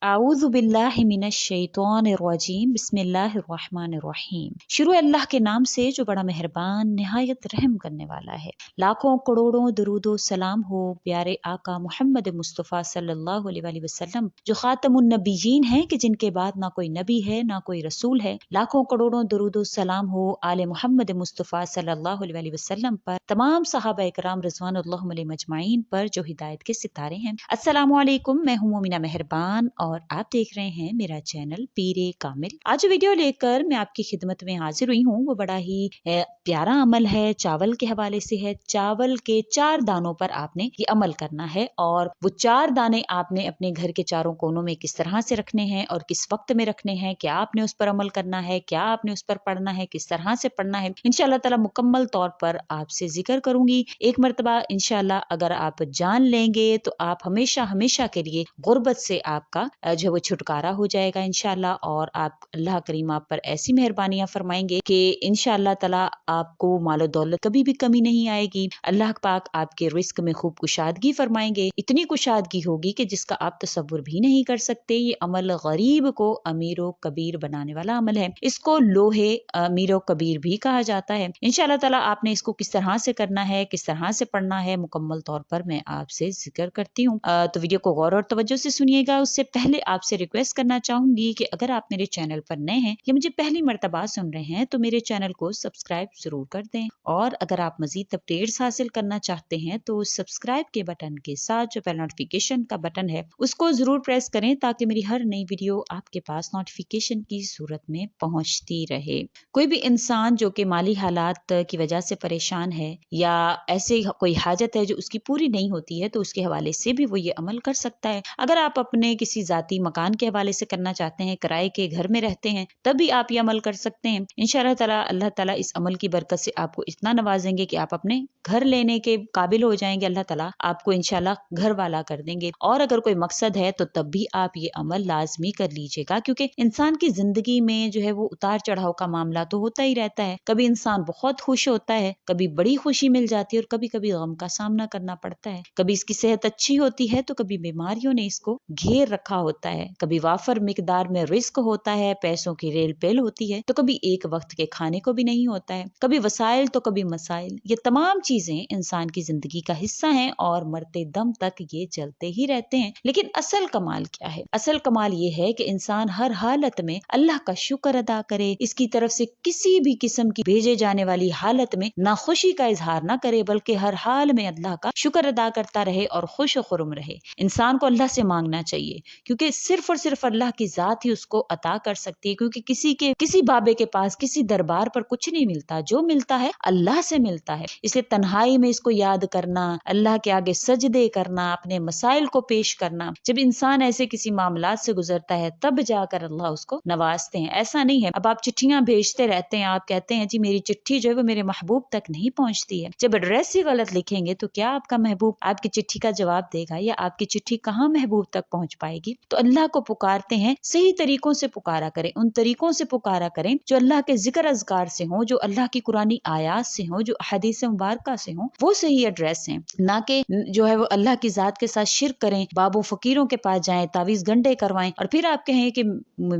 आऊज़ु बिल्लाहि मिनश शैतानिर्रजीम बिस्मिल्लाहिर्रहमानिर्रहीम। शुरू अल्लाह के नाम से जो बड़ा मेहरबान निहायत रहम करने वाला है। लाखों करोड़ों दरूदो सलाम हो प्यारे आका मोहम्मद मुस्तफ़ा सल्लल्लाहु अलैहि वसल्लम जो खातमुन नबीयीन हैं कि जिनके बाद ना कोई नबी है ना कोई रसूल है। लाखों करोड़ों दरूदो सलाम हो आले मोहम्मद मुस्तफ़ा सल्लल्लाहु अलैहि वसल्लम पर, तमाम सहाबा इकराम रिज़वानुल्लाह अलैहिम अजमाइन पर जो हिदायत के सितारे हैं। अस्सलामु अलैकुम, मैं हूँ मोमिना मेहरबान और आप देख रहे हैं मेरा चैनल पीरे कामिल। आज जो वीडियो लेकर मैं आपकी खिदमत में हाजिर हुई हूँ वो बड़ा ही प्यारा अमल है, चावल के हवाले से है। चावल के 4 दानों पर आपने ये अमल करना है और वो 4 दाने आपने अपने घर के चारों कोनों में किस तरह से रखने हैं और किस वक्त में रखने हैं, क्या आपने उस पर अमल करना है, क्या आपने उस पर पढ़ना है, किस तरह से पढ़ना है, इंशाअल्लाह ताला मुकम्मल तौर पर आपसे जिक्र करूंगी। एक मर्तबा इंशाअल्लाह अगर आप जान लेंगे तो आप हमेशा हमेशा के लिए गुर्बत से आपका जो है वो छुटकारा हो जाएगा इंशाअल्लाह। और आप अल्लाह करीम आप पर ऐसी मेहरबानियां फरमाएंगे कि इंशाअल्लाह ताला आपको मालो दौलत कभी भी कमी नहीं आएगी। अल्लाह पाक आपके रिस्क में खूब कुशादगी फरमाएंगे, इतनी कुशादगी होगी कि जिसका आप तसव्वुर भी नहीं कर सकते। ये अमल गरीब को अमीरो कबीर बनाने वाला अमल है। इसको लोहे अमीरो कबीर भी कहा जाता है। इंशाअल्लाह ताला आपने इसको किस तरह से करना है, किस तरह से पढ़ना है, मुकम्मल तौर पर मैं आपसे जिक्र करती हूँ। तो वीडियो को गौर और तवज्जो से सुनिएगा। उससे पहले आपसे रिक्वेस्ट करना चाहूंगी कि अगर आप मेरे चैनल पर नए हैं या मुझे पहली मर्तबा सुन रहे हैं तो मेरे चैनल को सब्सक्राइब जरूर कर दें। और अगर आप मजीद अपडेट्स हासिल करना चाहते हैं तो सब्सक्राइब के बटन के साथ जो बेल नोटिफिकेशन का बटन है उसको जरूर प्रेस करें ताकि मेरी हर नई वीडियो आपके पास नोटिफिकेशन की सूरत में पहुंचती रहे। कोई भी इंसान जो कि माली हालात की वजह से परेशान है या ऐसे कोई हाजत है जो उसकी पूरी नहीं होती है तो उसके हवाले से भी वो ये अमल कर सकता है। अगर आप अपने किसी जाती मकान के हवाले से करना चाहते हैं, किराए के घर में रहते हैं, तब भी आप ये अमल कर सकते हैं। इंशाअल्लाह ताला अल्लाह ताला इस अमल की बरकत से आपको इतना नवाजेंगे कि आप अपने घर लेने के काबिल हो जाएंगे। अल्लाह ताला आपको इंशाअल्लाह घर वाला कर देंगे। और अगर कोई मकसद है तो तब भी आप ये अमल लाजमी कर लीजिएगा, क्योंकि इंसान की जिंदगी में जो है वो उतार चढ़ाव का मामला तो होता ही रहता है। कभी इंसान बहुत खुश होता है, कभी बड़ी खुशी मिल जाती है और कभी कभी गम का सामना करना पड़ता है। कभी इसकी सेहत अच्छी होती है तो कभी बीमारियों ने इसको घेर रखा होता है। कभी वाफर मिकदार में रिस्क होता है, पैसों की रेल पेल होती है तो कभी एक वक्त के खाने को भी नहीं होता है। कभी वसाइल तो कभी मसाइल। ये तमाम चीजें इंसान की जिंदगी का हिस्सा हैं और मरते दम तक ये चलते ही रहते हैं। लेकिन असल कमाल क्या है? असल कमाल ये है कि इंसान हर हालत में अल्लाह का शुक्र अदा करे, इसकी तरफ से किसी भी किस्म की भेजे जाने वाली हालत में नाखुशी का इजहार ना करे, बल्कि हर हाल में अल्लाह का शुक्र अदा करता रहे और खुश खुरुम रहे। इंसान को अल्लाह से मांगना चाहिए, क्योंकि सिर्फ और सिर्फ अल्लाह की जात ही उसको अता कर सकती है। क्योंकि किसी बाबे के पास, किसी दरबार पर कुछ नहीं मिलता, जो मिलता है अल्लाह से मिलता है। इसलिए तन्हाई में इसको याद करना, अल्लाह के आगे सजदे करना, अपने मसाइल को पेश करना, जब इंसान ऐसे किसी मामला से गुजरता है तब जाकर अल्लाह उसको नवाजते हैं। ऐसा नहीं है अब आप चिट्ठियां भेजते रहते हैं, आप कहते हैं जी मेरी चिट्ठी जो है वो मेरे महबूब तक नहीं पहुंचती है। जब एड्रेस ही गलत लिखेंगे तो क्या आपका महबूब आपकी चिट्ठी का जवाब देगा या आपकी चिट्ठी कहाँ महबूब तक पहुंच पाएगी? तो अल्लाह को पुकारते हैं, सही तरीकों से पुकारा करें, उन तरीकों से पुकारा करें जो अल्लाह के जिक्र अज़कार से हो, जो अल्लाह की कुरानी आयात से हो, जो हदीस मुबारका से हो। वो सही एड्रेस है, ना कि जो है वो अल्लाह की जात के साथ शिर्क करें, बाबू फकीरों के पास जाएं, तावीज गंडे करवाएं और फिर आप कहें कि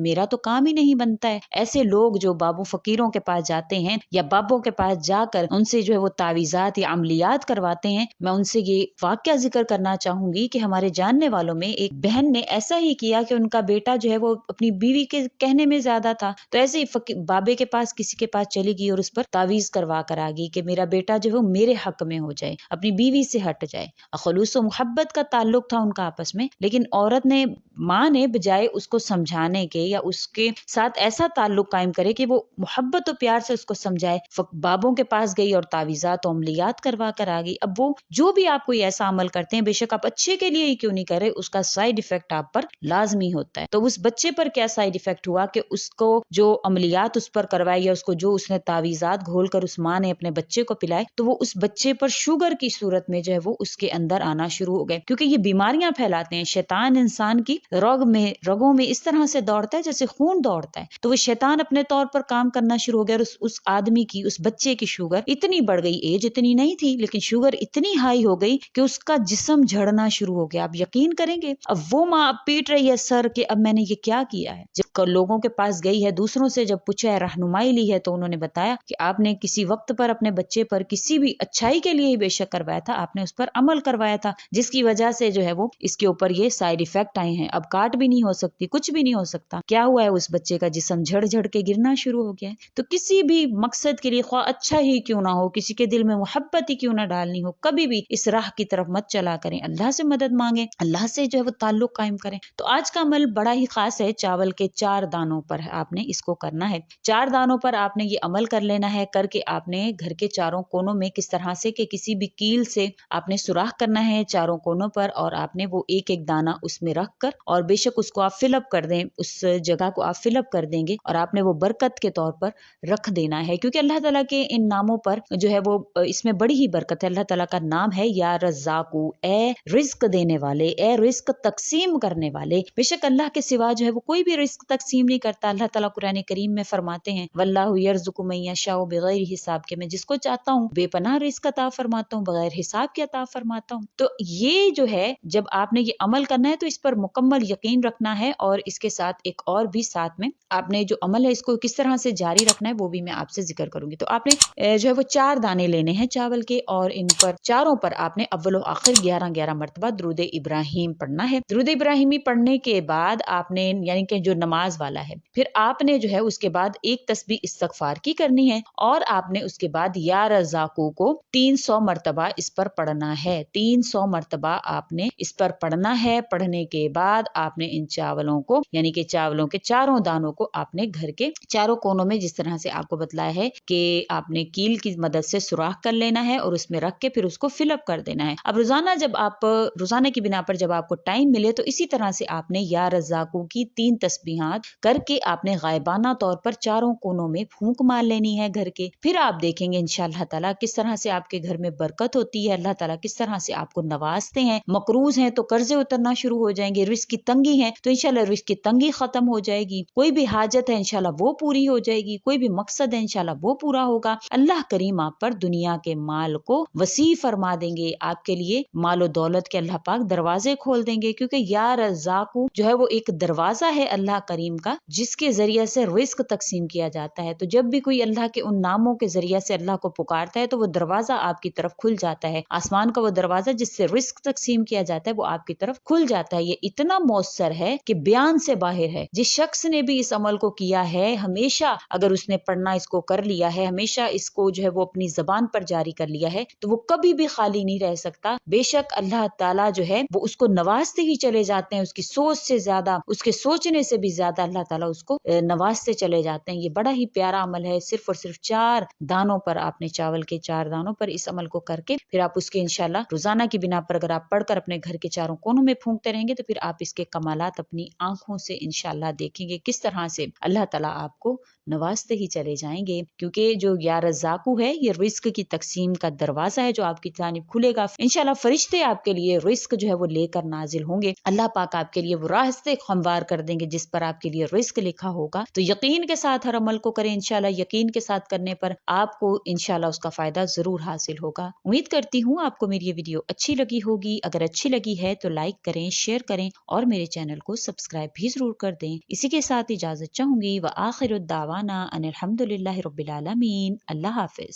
मेरा तो काम ही नहीं बनता है। ऐसे लोग जो बाबू फकीरों के पास जाते हैं या बाबों के पास जाकर उनसे जो है वो तावीजात या अमलियात करवाते हैं, मैं उनसे ये वाकया जिक्र करना चाहूंगी कि हमारे जानने वालों में एक बहन ने ऐसा ही किया कि उनका बेटा जो है वो अपनी बीवी के कहने में ज्यादा था, तो ऐसे ही बाबे के पास किसी के पास चली गई और उस पर तावीज करवा कर आ गई कि मेरा बेटा जो है वो मेरे हक में हो जाए, अपनी बीवी से हट जाए। खलूस मोहब्बत का ताल्लुक था उनका आपस में, लेकिन औरत ने, माँ ने बजाय उसको समझाने के या उसके साथ ऐसा ताल्लुक कायम करे कि वो मोहब्बत और प्यार से उसको समझाए, बाबों के पास गई और तावीजात और अमलियात करवा कर आ गई। अब वो जो भी आप कोई ऐसा अमल करते हैं, बेशक आप अच्छे के लिए ही क्यों नहीं करे, उसका साइड इफेक्ट आप पर लाजमी होता है। तो उस बच्चे पर क्या साइड इफेक्ट हुआ कि उसको जो अमलियात उस पर करवाई या उसको जो उसने तावीजात घोल कर उस माँ ने अपने बच्चे को पिलाए, तो वो उस बच्चे पर शुगर की सूरत में जो है वो उसके अंदर आना शुरू हो गए। क्योंकि ये बीमारियां फैलाते हैं, शैतान इंसान की रगों में इस तरह से दौड़ता है जैसे खून दौड़ता है। तो वो शैतान अपने तौर पर काम करना शुरू हो गया और उस आदमी की, उस बच्चे की शुगर इतनी बढ़ गई, एज इतनी नहीं थी लेकिन शुगर इतनी हाई हो गई कि उसका जिस्म झड़ना शुरू हो गया। आप यकीन करेंगे, अब वो माँ पीट रही है सर कि अब मैंने ये क्या किया है। जब लोगों के पास गई है, दूसरों से जब पूछा है, रहनुमाई ली है, तो उन्होंने बताया कि आपने किसी वक्त पर अपने बच्चे पर किसी भी अच्छाई के लिए ही बेशक करवाया था, आपने उस पर अमल करवाया था, जिसकी वजह से जो है वो इसके ऊपर ये साइड इफेक्ट आए हैं। अब काट भी नहीं हो सकती, कुछ भी नहीं हो सकता। क्या हुआ है, उस बच्चे का जिस्म झड़ झड़ के गिरना शुरू हो गया है। तो किसी भी मकसद के लिए, ख्वाह अच्छा ही क्यों ना हो, किसी के दिल में मोहब्बत ही क्यों ना डालनी हो, कभी भी इस राह की तरफ मत चला करें। अल्लाह से मदद मांगे, अल्लाह से जो है वो ताल्लुक कायम करें। तो आज का अमल बड़ा ही खास है। चावल के 4 दानों पर आपने इसको करना है। 4 दानों पर आपने ये अमल कर लेना है। करके आपने घर के चारों कोनों में किस तरह से कि किसी भी कील से आपने सुराख करना है चारों कोनों पर, और आपने वो एक एक दाना उसमें रख कर, और बेशक उसको आप फिलअप कर दें, उस जगह को आप फिलअप कर देंगे और आपने वो बरकत के तौर पर रख देना है। क्योंकि अल्लाह ताला के इन नामों पर जो है वो इसमें बड़ी ही बरकत है। अल्लाह ताला का नाम है या रज़्ज़ाक़ू, ए रिस्क देने वाले, ए रिस्क तकसीम करने वाले। बेशक अल्लाह के सिवा जो है वो कोई भी रिस्क तकसीम नहीं करता। अल्लाह ताला कुरान करीम में फरमाते हैं, वल्लाहु यर्ज़ुक़ु मन यशाउ बिगैर हिसाब, के मैं जिसको चाहता हूँ बेपनाह रिस्क अता फरमाता हूँ, बगैर हिसाब के अता फरमाता हूँ। तो ये जो है, जब आपने ये अमल करना है तो इस पर मुकम्मल यकीन रखना है, और इसके साथ एक और भी साथ में आपने जो अमल है इसको किस तरह से जारी रखना है वो भी मैं आपसे जिक्र करूंगी। तो आपने जो है वो 4 दाने लेने हैं चावल के, और इन पर चारों पर आपने अव्वल व आखिर 11-11 मरतबा दुरूद इब्राहिम पढ़ना है। दुरूद इब्राहिमी पढ़ने के बाद आपने, यानी कि जो नमाज वाला है, फिर आपने जो है उसके बाद एक तस्बीह इस्तगफार की करनी है, और आपने उसके बाद या रज़ाक़ू को 300 मरतबा इस पर पढ़ना है। 300 मरतबा आपने इस पर पढ़ना है। पढ़ने के बाद आपने इन चावलों को, यानी कि चावलों के चारों दानों को आपने घर के चारों कोनों में, जिस तरह से आपको बतलाया है कि आपने कील की मदद से सुराख कर लेना है और उसमें रख के फिर उसको फिलअप कर देना है। अब रोजाना की बिना पर जब आपको टाइम मिले तो इसी तरह से आपने या रज़्ज़ाक़ू की 3 तस्बीहात करके आपने गायबाना तौर पर चारों कोनों में फूंक मार लेनी है घर के। फिर आप देखेंगे इंशाअल्लाह ताला किस तरह से आपके घर में बरकत होती है। अल्लाह ताला किस तरह से आपको नवाजते हैं। मकरूज हैं तो कर्जे उतरना शुरू हो जाएंगे, रिस्क की तंगी है तो इंशाअल्लाह रिस्क की तंगी खत्म हो जाएगी, कोई भी हाजत है इंशाअल्लाह वो पूरी हो जाएगी, कोई भी मकसद है इंशाअल्लाह वो पूरा होगा। अल्लाह करीम आप पर दुनिया के माल को वसी फरमा देंगे, आपके लिए मालो दौलत के अल्लाह पाक दरवाजे खोल देंगे। क्योंकि या रज़्ज़ाक़ू जो है वो एक दरवाजा है अल्लाह करीम का, जिसके जरिए से रिस्क तकसीम किया जाता है। तो जब भी कोई अल्लाह के उन नामों के जरिए से अल्लाह को पुकारता है तो वो दरवाजा आपकी तरफ खुल जाता है। आसमान का वो दरवाजा जिससे रिस्क तकसीम किया जाता है वो आपकी तरफ खुल जाता है। ये इतना मौसर है कि बयान से बाहर है। जिस शख्स ने भी इस अमल को किया है, हमेशा अगर उसने पढ़ना इसको कर लिया है, हमेशा इसको जो है वो अपनी जबान पर जारी कर लिया है, तो वो कभी भी खाली नहीं रह सकता। बेशक अल्लाह ताला जो है वो उसको नवाजते ही चले जाते हैं, उसकी सोच से ज्यादा, उसके सोचने से भी ज्यादा अल्लाह ताला उसको नवाजते चले जाते हैं। ये बड़ा ही प्यारा अमल है। सिर्फ और सिर्फ 4 दानों पर आपने, चावल के 4 दानों पर इस अमल को करके फिर आप उसके इंशाल्लाह रोजाना की बिना पर अगर आप पढ़कर अपने घर के चारों कोनों में फूंकते रहेंगे तो फिर आप इसके कमालात अपनी आंखों से इंशाल्लाह देखेंगे, किस तरह से अल्लाह ताला आपको नवाजते ही चले जाएंगे। क्योंकि जो या रज़्ज़ाक़ू है ये रिस्क की तकसीम का दरवाजा है जो आपकी जानिब खुलेगा। इंशाल्लाह फरिश्ते आपके लिए रिस्क जो है वो लेकर नाजिल होंगे। अल्लाह पाक आपके लिए वो रास्ते हमवार कर देंगे जिस पर आपके लिए रिस्क लिखा होगा। तो यकीन के साथ हर अमल को करें इंशाल्लाह। यकीन के साथ करने पर आपको इंशाल्लाह उसका फायदा जरूर हासिल होगा। उम्मीद करती हूँ आपको मेरी ये वीडियो अच्छी लगी होगी। अगर अच्छी लगी है तो लाइक करें, शेयर करें और मेरे चैनल को सब्सक्राइब भी जरूर कर दें। इसी के साथ इजाजत चाहूंगी। व आखिरुद्दावाना अनिल हम्दुलिल्लाहि रब्बिल आलमीन। अल्लाह हाफिज।